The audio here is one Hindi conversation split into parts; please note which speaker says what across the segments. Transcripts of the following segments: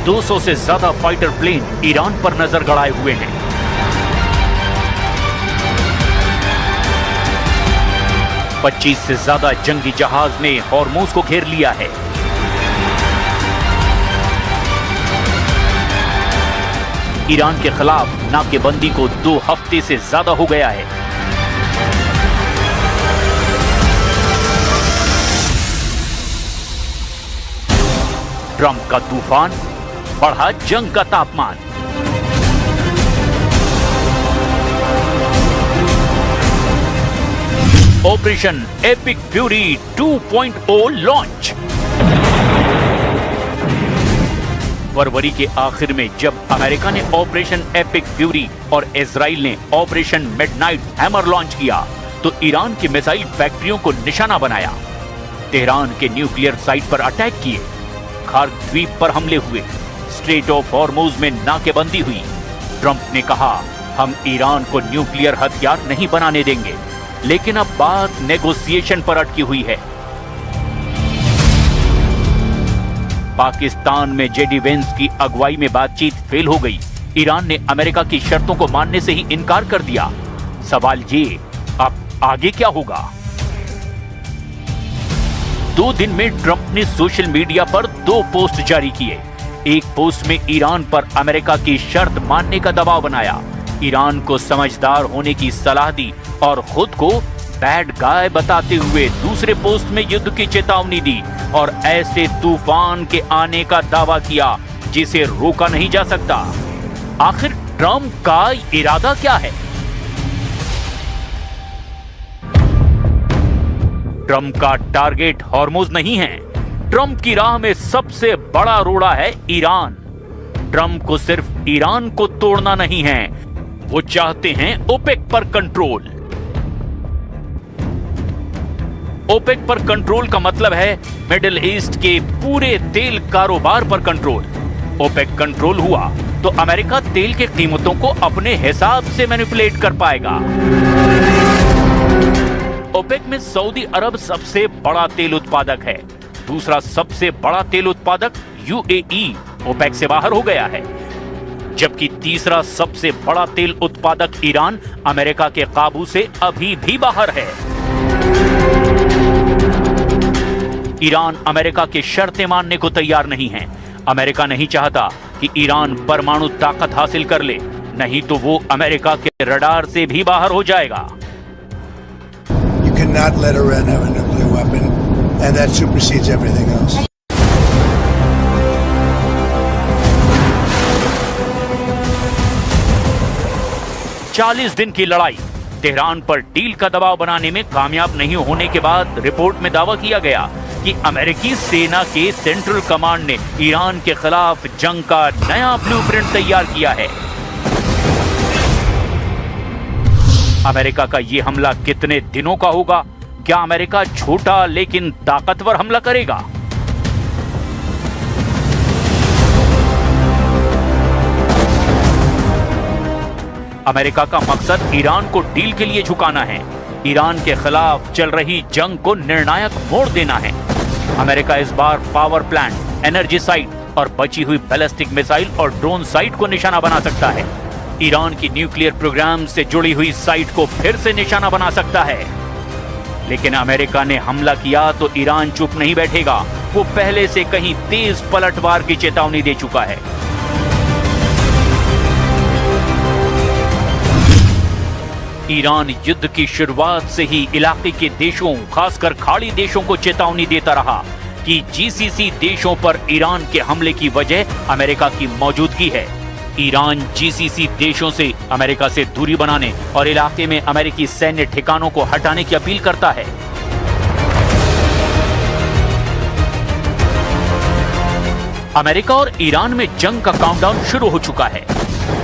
Speaker 1: 200 से ज्यादा फाइटर प्लेन ईरान पर नजर गड़ाए हुए हैं। पच्चीस से ज्यादा जंगी जहाज ने हॉर्मोज को घेर लिया है। ईरान के खिलाफ नाकेबंदी को 2 हफ्ते से ज्यादा हो गया है। ट्रंप का तूफान, बढ़ा जंग का तापमान। Operation epic fury 2.0 launch. फरवरी के आखिर में जब अमेरिका ने ऑपरेशन एपिक फ्यूरी और इजराइल ने ऑपरेशन मिडनाइट हैमर लॉन्च किया तो ईरान की मिसाइल फैक्ट्रियों को निशाना बनाया। तेहरान के न्यूक्लियर साइट पर अटैक किए, खार्क द्वीप पर हमले हुए, स्ट्रेट ऑफ हॉर्मुज में नाकेबंदी हुई। ट्रंप ने कहा, हम ईरान को न्यूक्लियर हथियार नहीं बनाने देंगे, लेकिन अब बात नेगोशिएशन पर अटकी हुई है। पाकिस्तान में जेडी वेंस की अगुवाई में बातचीत फेल हो गई। ईरान ने अमेरिका की शर्तों को मानने से ही इनकार कर दिया। सवाल ये, अब आगे क्या होगा? 2 दिन में ट्रंप ने सोशल मीडिया पर 2 पोस्ट जारी किए। एक पोस्ट में ईरान पर अमेरिका की शर्त मानने का दबाव बनाया, ईरान को समझदार होने की सलाह दी और खुद को बैड गाय बताते हुए दूसरे पोस्ट में युद्ध की चेतावनी दी और ऐसे तूफान के आने का दावा किया जिसे रोका नहीं जा सकता। आखिर ट्रंप का इरादा क्या है? ट्रंप का टारगेट हॉर्मुज नहीं है। ट्रंप की राह में सबसे बड़ा रोड़ा है ईरान। ट्रंप को सिर्फ ईरान को तोड़ना नहीं है, वो चाहते हैं ओपेक पर कंट्रोल। ओपेक पर कंट्रोल का मतलब है मिडिल ईस्ट के पूरे तेल कारोबार पर कंट्रोल। ओपेक कंट्रोल हुआ तो अमेरिका तेल की कीमतों को अपने हिसाब से मैनिपुलेट कर पाएगा। ओपेक में सऊदी अरब सबसे बड़ा तेल उत्पादक है। दूसरा सबसे बड़ा तेल उत्पादक यूएई ओपेक से बाहर हो गया है, जबकि तीसरा सबसे बड़ा तेल उत्पादक ईरान अमेरिका के काबू से अभी भी बाहर है। ईरान अमेरिका की शर्तें मानने को तैयार नहीं है। अमेरिका नहीं चाहता कि ईरान परमाणु ताकत हासिल कर ले, नहीं तो वो अमेरिका के रडार से भी बाहर हो जाएगा।
Speaker 2: You cannot let Iran have a nuclear weapon, and that supersedes everything else.
Speaker 1: चालीस दिन की लड़ाई, तेहरान पर डील का दबाव बनाने में कामयाब नहीं होने के बाद रिपोर्ट में दावा किया गया कि अमेरिकी सेना के सेंट्रल कमांड ने ईरान के खिलाफ जंग का नया ब्लूप्रिंट तैयार किया है। अमेरिका का यह हमला कितने दिनों का होगा? क्या अमेरिका छोटा लेकिन ताकतवर हमला करेगा? अमेरिका का मकसद ईरान को डील के लिए झुकाना है। ईरान के खिलाफ चल रही जंग को निर्णायक मोड़ देना है। अमेरिका इस बार पावर प्लांट, एनर्जी साइट और बची हुई बैलिस्टिक मिसाइल और ड्रोन साइट को निशाना बना सकता है। ईरान की न्यूक्लियर प्रोग्राम से जुड़ी हुई साइट को फिर से निशाना बना सकता है। लेकिन अमेरिका ने हमला किया तो ईरान चुप नहीं बैठेगा। वो पहले से कहीं तेज पलटवार की चेतावनी दे चुका है। ईरान युद्ध की शुरुआत से ही इलाके के देशों, खासकर खाड़ी देशों को चेतावनी देता रहा कि जीसीसी देशों पर ईरान के हमले की वजह अमेरिका की मौजूदगी है। ईरान जीसीसी देशों से अमेरिका से दूरी बनाने और इलाके में अमेरिकी सैन्य ठिकानों को हटाने की अपील करता है। अमेरिका और ईरान में जंग का काउंटडाउन शुरू हो चुका है।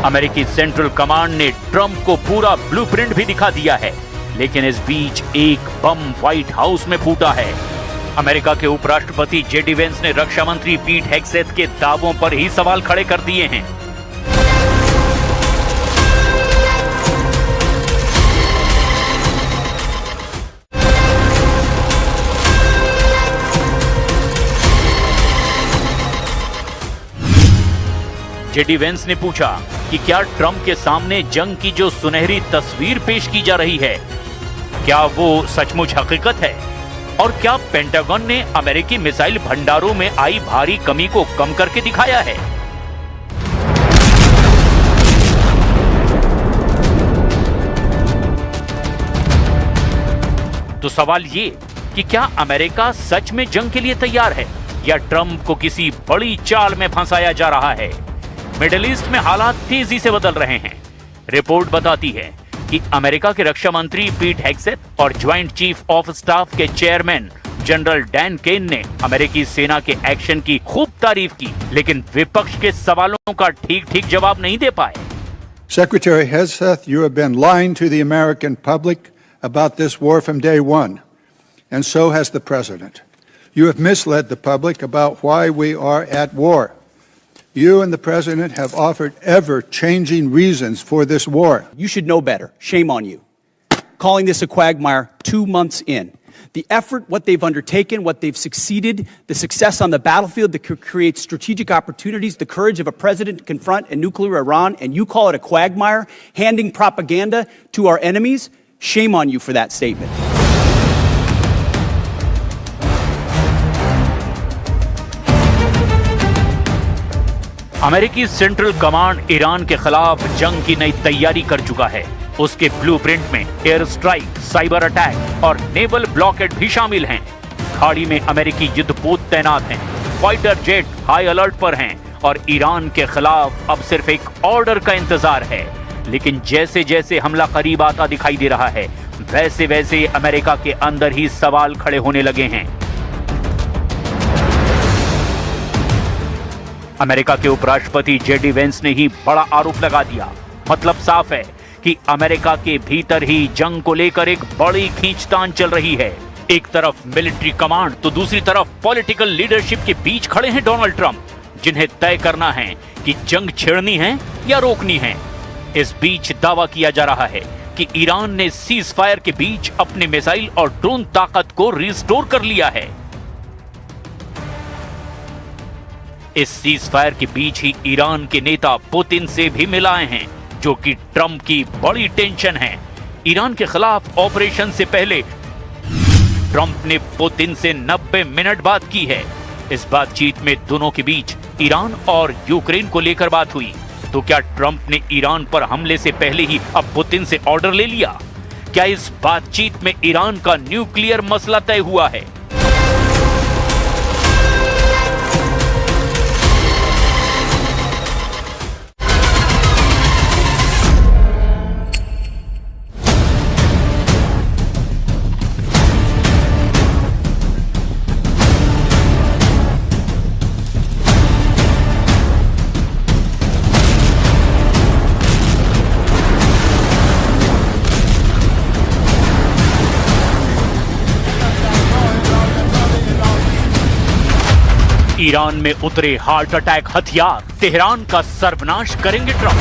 Speaker 1: अमेरिकी सेंट्रल कमांड ने ट्रंप को पूरा ब्लूप्रिंट भी दिखा दिया है, लेकिन इस बीच एक बम व्हाइट हाउस में फूटा है। अमेरिका के उपराष्ट्रपति जेडी वेंस ने रक्षा मंत्री पीट हेगसेथ के दावों पर ही सवाल खड़े कर दिए हैं। जेडी वेंस ने पूछा कि क्या ट्रंप के सामने जंग की जो सुनहरी तस्वीर पेश की जा रही है, क्या वो सचमुच हकीकत है? और क्या पेंटागन ने अमेरिकी मिसाइल भंडारों में आई भारी कमी को कम करके दिखाया है? तो सवाल ये कि क्या अमेरिका सच में जंग के लिए तैयार है या ट्रंप को किसी बड़ी चाल में फंसाया जा रहा है? मिडिल ईस्ट में हालात तेजी से बदल रहे हैं। रिपोर्ट बताती है कि अमेरिका के रक्षा मंत्री पीट हेग्सेथ और ज्वाइंट चीफ ऑफ स्टाफ के चेयरमैन जनरल डैन केन ने अमेरिकी सेना के एक्शन की खूब तारीफ की, लेकिन विपक्ष के सवालों का ठीक-ठीक जवाब नहीं दे पाए।
Speaker 3: Secretary Hegseth, you have been lying to the American public about this war from day one, and so has the President. You have misled the public about why we are at war. You and the President have offered ever-changing reasons for this war.
Speaker 4: You should know better. Shame on you. Calling this a quagmire 2 months in. The effort, what they've undertaken, what they've succeeded, the success on the battlefield that could create strategic opportunities, the courage of a president to confront a nuclear Iran, and you call it a quagmire, handing propaganda to our enemies? Shame on you for that statement.
Speaker 1: अमेरिकी सेंट्रल कमांड ईरान के खिलाफ जंग की नई तैयारी कर चुका है। उसके ब्लूप्रिंट में एयर स्ट्राइक, साइबर अटैक और नेवल ब्लॉकेट भी शामिल हैं। खाड़ी में अमेरिकी युद्धपोत तैनात हैं, फाइटर जेट हाई अलर्ट पर हैं और ईरान के खिलाफ अब सिर्फ एक ऑर्डर का इंतजार है। लेकिन जैसे जैसे हमला करीब आता दिखाई दे रहा है, वैसे वैसे अमेरिका के अंदर ही सवाल खड़े होने लगे हैं। अमेरिका के उपराष्ट्रपति जेडी वेंस ने ही बड़ा आरोप लगा दिया। मतलब साफ है कि अमेरिका के भीतर ही जंग को लेकर एक बड़ी खींचतान चल रही है। एक तरफ मिलिट्री कमांड तो दूसरी तरफ पॉलिटिकल लीडरशिप के बीच खड़े हैं डोनाल्ड ट्रंप, जिन्हें तय करना है कि जंग छेड़नी है या रोकनी है। इस बीच दावा किया जा रहा है कि ईरान ने सीज फायर के बीच अपने मिसाइल और ड्रोन ताकत को रिस्टोर कर लिया है। इस सीज फायर के बीच ही ईरान के नेता पुतिन से भी मिलाए हैं, जो कि ट्रंप की बड़ी टेंशन है। ईरान के खिलाफ ऑपरेशन से पहले ट्रंप ने पुतिन से 90 मिनट बात की है। इस बातचीत में दोनों के बीच ईरान और यूक्रेन को लेकर बात हुई। तो क्या ट्रंप ने ईरान पर हमले से पहले ही अब पुतिन से ऑर्डर ले लिया? क्या इस बातचीत में ईरान का न्यूक्लियर मसला तय हुआ है? ईरान में उतरे हार्ट अटैक हथियार, तेहरान का सर्वनाश करेंगे ट्रंप।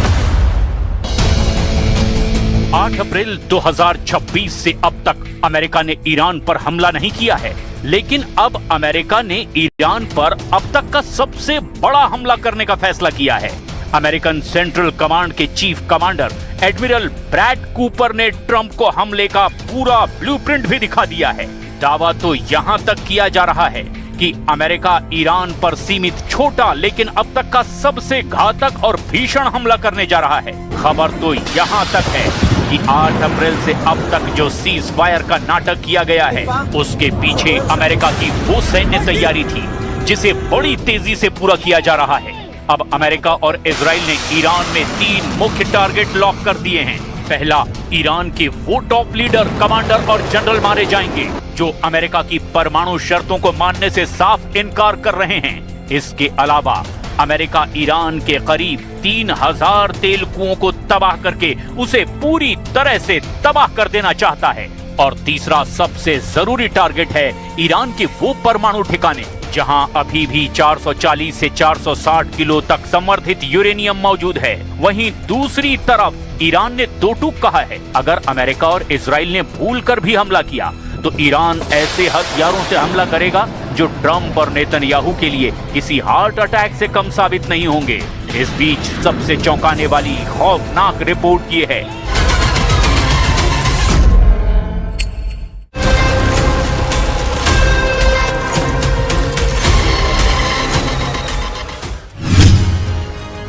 Speaker 1: 8 अप्रैल 2026 से अब तक अमेरिका ने ईरान पर हमला नहीं किया है, लेकिन अब अमेरिका ने ईरान पर अब तक का सबसे बड़ा हमला करने का फैसला किया है। अमेरिकन सेंट्रल कमांड के chief commander admiral Brad Cooper ने ट्रंप को हमले का पूरा ब्लूप्रिंट भी दिखा दिया है। दावा तो यहां तक किया जा रहा है कि अमेरिका ईरान पर सीमित छोटा लेकिन अब तक का सबसे घातक और भीषण हमला करने जा रहा है। खबर तो यहां तक है कि 8 अप्रैल से अब तक जो सीज फायर का नाटक किया गया है, उसके पीछे अमेरिका की वो सैन्य तैयारी थी जिसे बड़ी तेजी से पूरा किया जा रहा है। अब अमेरिका और इजराइल ने ईरान में 3 मुख्य टारगेट लॉक कर दिए हैं। पहला, ईरान के वो टॉप लीडर, कमांडर और जनरल मारे जाएंगे जो अमेरिका की परमाणु शर्तों को मानने से साफ इनकार कर रहे हैं। इसके अलावा अमेरिका ईरान के करीब 3000 तेल कुओं को तबाह करके उसे पूरी तरह से तबाह कर देना चाहता है। और तीसरा सबसे जरूरी टारगेट है ईरान के वो परमाणु ठिकाने जहां अभी भी 440 से 460 किलो तक संवर्धित यूरेनियम मौजूद है। वहीं दूसरी तरफ ईरान ने दो टूक कहा है, अगर अमेरिका और इजराइल ने भूलकर भी हमला किया तो ईरान ऐसे हथियारों से हमला करेगा जो ट्रंप और नेतन्याहू के लिए किसी हार्ट अटैक से कम साबित नहीं होंगे। इस बीच सबसे चौंकाने वाली खौफनाक रिपोर्ट ये है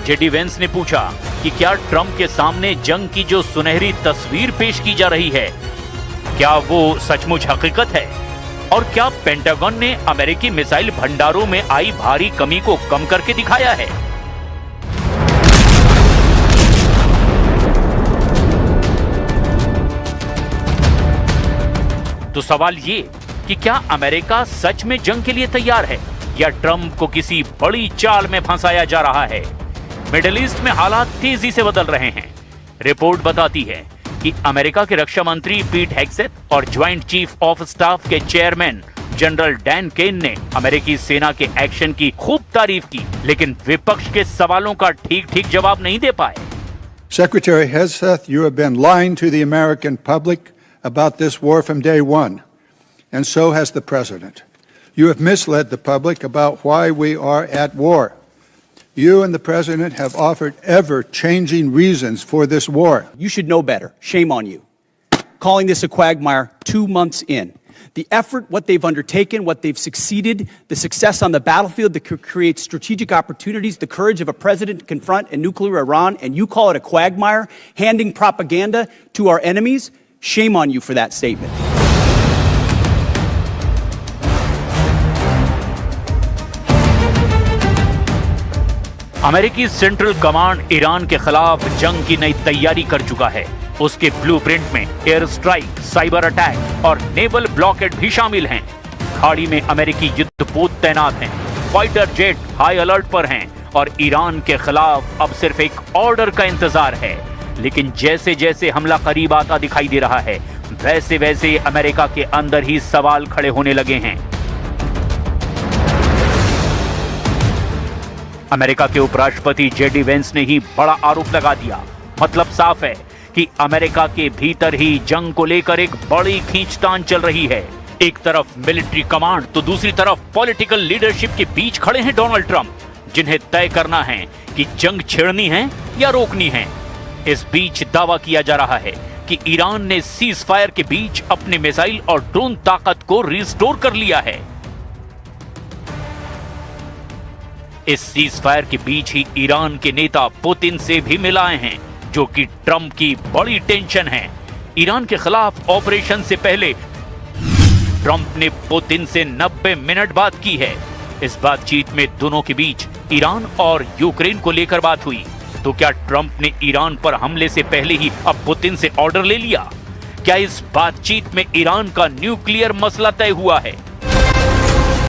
Speaker 1: जेडी वेंस ने पूछा कि क्या ट्रंप के सामने जंग की जो सुनहरी तस्वीर पेश की जा रही है, क्या वो सचमुच हकीकत है? और क्या पेंटागन ने अमेरिकी मिसाइल भंडारों में आई भारी कमी को कम करके दिखाया है? तो सवाल ये कि क्या अमेरिका सच में जंग के लिए तैयार है या ट्रंप को किसी बड़ी चाल में फंसाया जा रहा है? मिडिल ईस्ट में हालात तेजी से बदल रहे हैं। रिपोर्ट बताती है कि अमेरिका के रक्षा मंत्री पीट हेग्सेथ और ज्वाइंट चीफ ऑफ स्टाफ के चेयरमैन जनरल डैन केन ने अमेरिकी सेना के एक्शन की खूब तारीफ की, लेकिन विपक्ष के सवालों का ठीक-ठीक जवाब नहीं दे पाए।
Speaker 3: Secretary Hegseth, you have been lying to the American public about this war from day one, and so has the President. You have misled the public about why we are at war. You and the President have offered ever-changing reasons for this war.
Speaker 4: You should know better. Shame on you. Calling this a quagmire 2 months in. The effort, what they've undertaken, what they've succeeded, the success on the battlefield that could create strategic opportunities, the courage of a president to confront a nuclear Iran, and you call it a quagmire, handing propaganda to our enemies? Shame on you for that statement.
Speaker 1: अमेरिकी सेंट्रल कमांड ईरान के खिलाफ जंग की नई तैयारी कर चुका है। उसके ब्लूप्रिंट में एयर स्ट्राइक, साइबर अटैक और नेवल ब्लॉकेड भी शामिल हैं। खाड़ी में अमेरिकी युद्धपोत तैनात हैं, फाइटर जेट हाई अलर्ट पर हैं और ईरान के खिलाफ अब सिर्फ एक ऑर्डर का इंतजार है। लेकिन जैसे जैसे हमला करीब आता दिखाई दे रहा है, वैसे वैसे अमेरिका के अंदर ही सवाल खड़े होने लगे हैं। अमेरिका के उपराष्ट्रपति जेडी वेंस ने ही बड़ा आरोप लगा दिया। मतलब साफ है कि अमेरिका के भीतर ही जंग को लेकर एक बड़ी खींचतान चल रही है। एक तरफ मिलिट्री कमांड तो दूसरी तरफ पॉलिटिकल लीडरशिप के बीच खड़े हैं डोनाल्ड ट्रंप, जिन्हें तय करना है कि जंग छेड़नी है या रोकनी है। इस बीच दावा किया जा रहा है कि ईरान ने सीज फायर के बीच अपने मिसाइल और ड्रोन ताकत को रिस्टोर कर लिया है। इस सीज फायर के बीच ही ईरान के नेता पुतिन से भी मिलाए हैं, जो कि ट्रंप की बड़ी टेंशन है। ईरान के खिलाफ ऑपरेशन से पहले ट्रंप ने पुतिन से 90 मिनट बात की है। इस बातचीत में दोनों के बीच ईरान और यूक्रेन को लेकर बात हुई। तो क्या ट्रंप ने ईरान पर हमले से पहले ही अब पुतिन से ऑर्डर ले लिया? क्या इस बातचीत में ईरान का न्यूक्लियर मसला तय हुआ है?